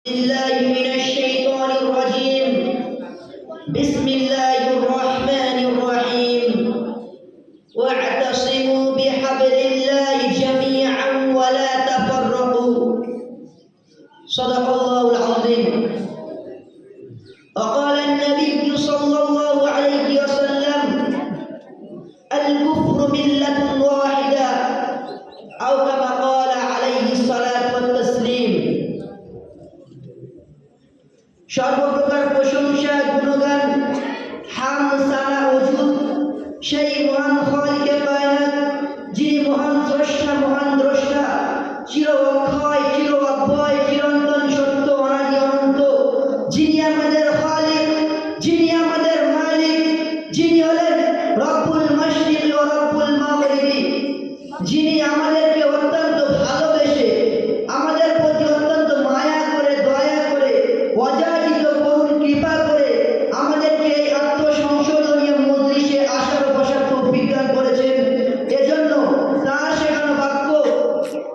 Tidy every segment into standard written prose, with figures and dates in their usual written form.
بالله من الشيطان الرجيم. بسم الله الرحمن الرحيم. واعتصموا بحبل الله جميعا ولا تفرقوا. صدق الله العظيم. وقال النبي صلى الله عليه وسلم: الكفر ملة واحدة، أو كما قال عليه الصلاة والتسليم. সর্বপ্রকার প্রশংসা, গুণগান, হামদ, সানা, ওজুদ সেই মহান খালিকে কায়নাত, যিনি মহান স্রষ্টা, মহান দ্রষ্টা, চির অক্ষয়, চির অব্যয়, চিরন্তন, সত্য, অনাদি, অনন্ত, যিনি আমাদের খালিক, যিনি আমাদের মালিক, যিনি হলেন রব্বুল মাশরিক ও রব্বুল মাগরিবি, যিনি আমাদেরকে অত্যন্ত ভালোবেসে, আমাদের প্রতি অত্যন্ত মায়া করে, দয়া করে, অযাচিত করুণ কৃপা করে আমাদেরকে এই আত্মসংশোধনীয় মজলিসে আসার বসার তৌফিক দান করেছেন। এজন্য তার শেখানো বাক্য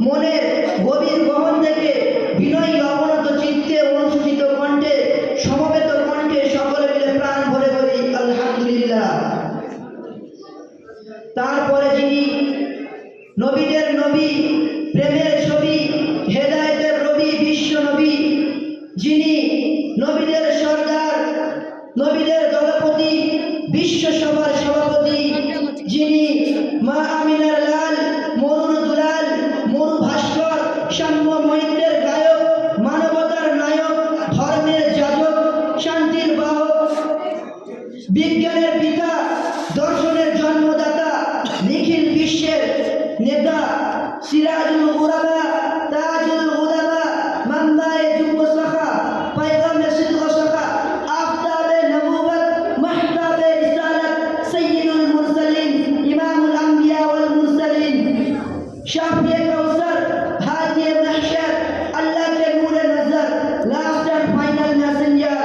মনের গভীর গহন থেকে বিনয়ী অবনত চিত্তে, অনুসূচিত কণ্ঠে, সমবেত কণ্ঠে সকলে মিলে প্রাণ ভরে বলি আলহামদুলিল্লাহ। তারপরে যিনি নবীদের নবী, প্রেমের ছবি, হেদায়েতের রবি, বিশ্ব নবী, যিনি নবীদের সর্দার, নবীদের দলপতি, বিশ্ব সভার সভাপতি, যিনি মা আমিনার লাল, মরুর দুলাল, মরু ভাস্কর, সাম্য মহিতের গায়ক, মানবতার নায়ক, ধর্মের যাজক, শান্তির বাহক, বিজ্ঞানের পিতা, দর্শনের জন্মদাতা, নিখিল বিশ্বের নেতা, সিরাজুল উলামা, তাজুল উলামা, মানবায়ে যুব শাখা, পায়গামে সিদক শাখা, আফতাবে নবুবত, মাহতাবে রিসালাত, সাইয়্যিদুল মুরসালিন, ইমামুল আম্বিয়া ওয়াল মুরসালিন, শাফিয়ে কাউসার, হাদিয়ে মাহশর, আল্লাহ কে নূরে নজর, লাস্ট এন্ড ফাইনাল মেসেঞ্জার,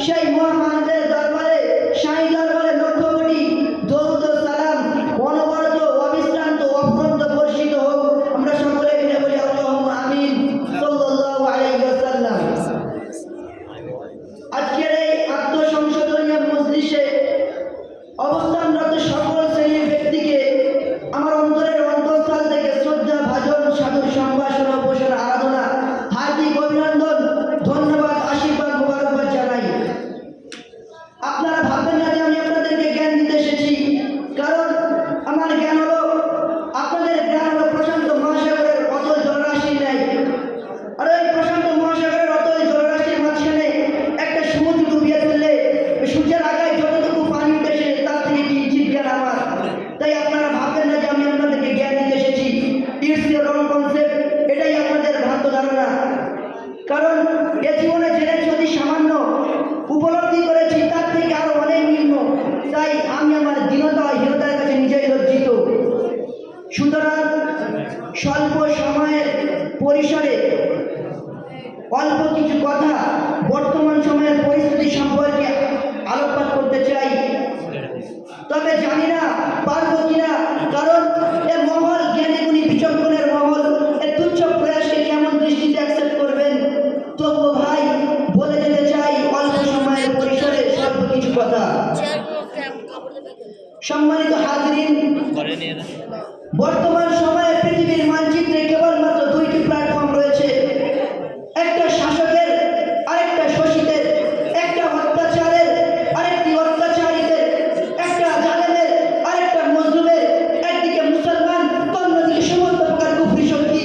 সেই মহামানবের দরবারে, শাহী দরবারে লক্ষ কোটি দরুদ ও সালাম অনবরত, অবিশ্রান্ত, অফুরন্ত বর্ষিত হোক। আমরা সকলে মিলে বলি আল্লাহুম্মা আমিন সাল্লাল্লাহু আলাইহি ওয়াসাল্লাম। আজকের এই আত্মসংশোধনীয় মজলিসে অবস্থানরত সকল শ্রেণীর ব্যক্তিকে আমার অন্তরের অন্তঃস্থল থেকে শ্রদ্ধা, ভাজন, সাধুর সম্ভাষণ, উপাসনা, আরাধনা, হার্দিক অভিনন্দন, ধন্যবাদ, আশীর্বাদ, মোবারকবাদ জানাই। আপনারা ভাববেন না যে আমি আপনাদেরকে জ্ঞান দিতে এসেছি, কারণ আমার জ্ঞান হলো, আপনাদের জ্ঞান হলো প্রশান্ত মহাসাগরের অতল জলরাশি নেই। আর এই প্রশান্ত মহাসাগরের অতল জলরাশির মাঝখানে একটা সমুদ্র ডুবিয়ে ফেললে সূর্যের আগায় যতটুকু পানি উঠেছে তার থেকে কিঞ্চিত জ্ঞান আমার। তাই আপনারা ভাববেন না যে আমি আপনাদেরকে জ্ঞান দিতে এসেছি। ইটস এ রং কনসেপ্ট, এটাই আপনাদের ভ্রান্ত ধারণা। কারণ এ জীবনে জেনেছি অতি সামান্য, উপলব্ধি করেছি তার থেকে আরো অনেক নিম্ন। তাই আমি আমার দীনতা, হীনতার কাছে নিজেই লজ্জিত। সুতরাং স্বল্প সময়ের পরিসরে অল্প কিছু কথা বর্তমান সময়ের পরিস্থিতি সম্পর্কে আলোকপাত করতে চাই। তবে জানি না পারবো কিনা, কারণ এ মহল জ্ঞানী গুণী বিচক্ষণের মহল, এ তুচ্ছ প্রয়াসকে কেমন দৃষ্টিতে অ্যাকসেপ্ট করবেন। তবুও ভাই বলে যেতে চাই অল্প সময়ের পরিসরে স্বল্প কিছু কথা। সম্মানিত হাজিরিন, বর্তমান সময়ে পৃথিবীর মানচিত্রে কেবলমাত্র দুইটি প্ল্যাটফর্ম রয়েছে, একটা শাসকের, আরেকটা শোষিতের, একটা অত্যাচারের, আরেকটি অত্যাচারীদের, একটা জালেমের, আরেকটা মজলুমের। একদিকে মুসলমান, অন্যদিকে সমস্ত প্রকার কুফরি শক্তি।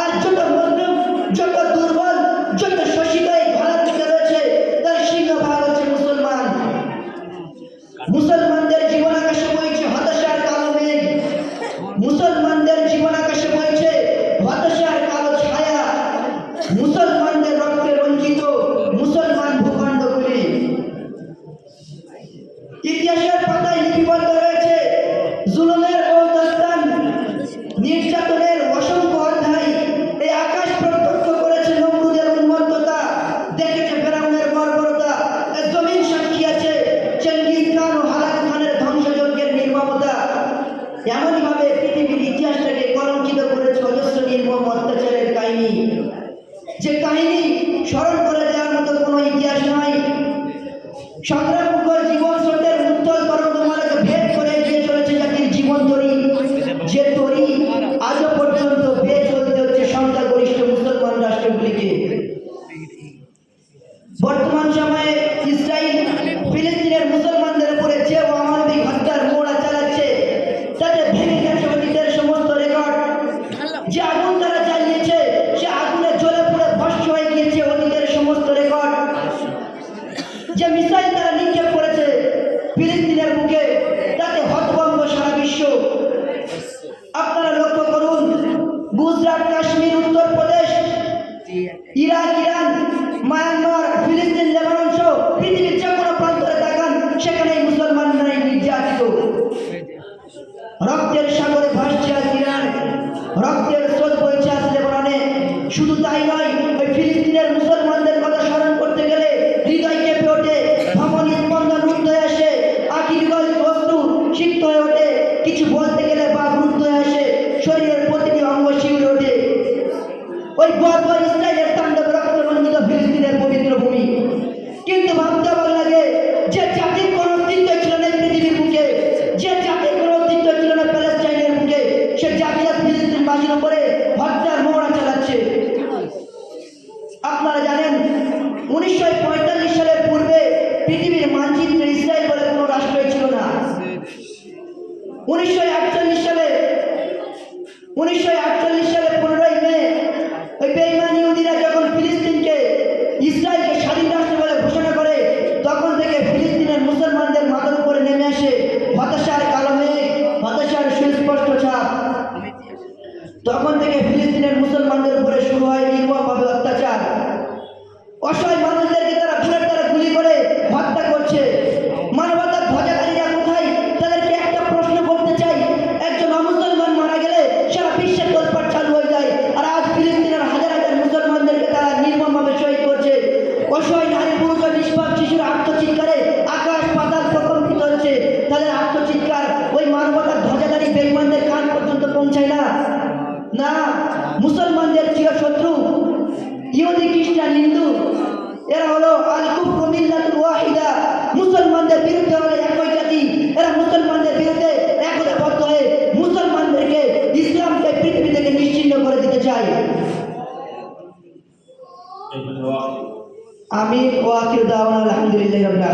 আর যত মজলুম, যত দুর্বল, যত শোষিত এই ঘরের দিকে রয়েছে, তার সিংহভাগ হচ্ছে মুসলমান। মুসলমানদের জীবন আকাশে বইছে হতাশার কালো মেঘ। মুসলমান স্মরণ করে দেওয়ার মতো কোনো ইতিহাস নয়। সংগ্রামমুখর জীবন স্রোতের উত্তল তরঙ্গমালাকে ভেদ করে এগিয়ে চলেছে জাতির জীবন তরী, যে তরী আজও পর্যন্ত বেয়ে চলতে হচ্ছে সংখ্যাগরিষ্ঠ মুসলমান রাষ্ট্রগুলিকে। বর্তমান সময়ে ইসরায়েল ফিলিস্তিনের মুসলমানদের উপরে যে অমানবিক হত্যার মোড়া চালাচ্ছে, তাতে ভেঙে গেছে অতীতের সমস্ত রেকর্ড। যে আগুন তারা জ্বালিয়েছে, সে আগুনে জ্বলে পুড়ে ভস্ম হয়ে গিয়েছে অতীতের সমস্ত রেকর্ড। যে মিসাইল তারা নিক্ষেপ করেছে ফিলিস্তিনের বুকে, তাতে হতভম্ব সারা বিশ্ব। আপনারা লক্ষ্য করুন, Gujarat, Kashmir, Uttar Pradesh, Iraq, Iran, Myanmar, ফিলিস্তিন, লেবানন সহ পৃথিবীর যে কোনো প্রান্তরে তাকান, সেখানেই মুসলমানরাই নির্যাতিত। রক্তের সাগরে ভাসছে আজ ইরান, রক্তের স্রোত বইছে আজ লেবাননে। শুধু তাই নয়, ওই ফিলিস্তিনের মুসলমানদের কথা স্মরণ করতে গেলে হৃদয় কেঁপে ওঠে, ধমনী স্পন্দন রুদ্ধ হয়ে আসে, আকিরগল বস্তু সিক্ত হয়ে ওঠে, কিছু বলতে গেলে বাঘ রুদ্ধ হয়ে আসে, শরীরের প্রতিটি অঙ্গ শিউরে ওঠে। ওই বর্বর ইসরায়েলের তাণ্ডবে রক্তরঞ্জিত ফিলিস্তিনের পবিত্র ভূমি। কিন্তু ভাবতে অবাক লাগে, যে জাতির কোনো অস্তিত্ব ছিল না পৃথিবীর বুকে, যে জাতির কোনো অস্তিত্ব ছিল না প্যালেস্টাইনের বুকে, সে জাতি আজ ফিলিস্তিনবাসীর উপরে হত্যার মোহরা চালাচ্ছে। আপনারা জানেন, 1945 সালের পূর্বে পৃথিবীর মানচিত্রে ইসরায়েল বলে কোনো রাষ্ট্রই ছিল না। 1948 সালে 15ই মে ওই বেঈমান ইহুদিরা যখন ফিলিস্তিনকে, ইসরায়েলকে স্বাধীন রাষ্ট্র বলে ঘোষণা করে, তখন থেকে ফিলিস্তিনের মুসলমানদের মাথার উপরে নেমে আসে হতাশার কালো মেঘ, হতাশার সুস্পষ্ট ছাপ। তখন থেকে ফিলিস্তিনের মুসলমানদের উপরে শুরু হয় নির্মমভাবে অত্যাচার। অসহায় মানুষদেরকে তারা বুলেট দ্বারা গুলি করে হত্যা করছে। মানবতার ধ্বজাধারীরা কোথায়? তাদেরকে একটা প্রশ্ন করতে চাই, একজন অমুসলমান মারা গেলে সারা বিশ্বের তোলপাড় চালু হয়ে যায়, আর আজ ফিলিস্তিনের হাজার হাজার মুসলমানদেরকে তারা নির্মমভাবে শহীদ করছে। অসহায় নারী, পুরুষ ও নিষ্পাপ শিশুর আত্মচিৎকারে আকাশ পাতাল প্রকম্পিত হচ্ছে। তাদের আত্মচিৎকার ওই মানবতার ধ্বজাধারী বেঈমানদের কান পর্যন্ত পৌঁছায় না। না, মুসলমানদের চিরশত্রু ইহুদি, খ্রিস্টান, হিন্দু, এরা হলো আল কুফরু মিল্লাতুন ওয়াহিদা। মুসলমানদের বিরুদ্ধে হলো একই জাতি। এরা মুসলমানদের বিরুদ্ধে একতাবদ্ধ হয়ে মুসলমানদেরকে, ইসলামকে পৃথিবী থেকে নিশ্চিহ্ন করে দিতে চায়। আমিন ওয়া আখিরু দাওয়ানা আলহামদুলিল্লাহি রাব্বিল আলামিন।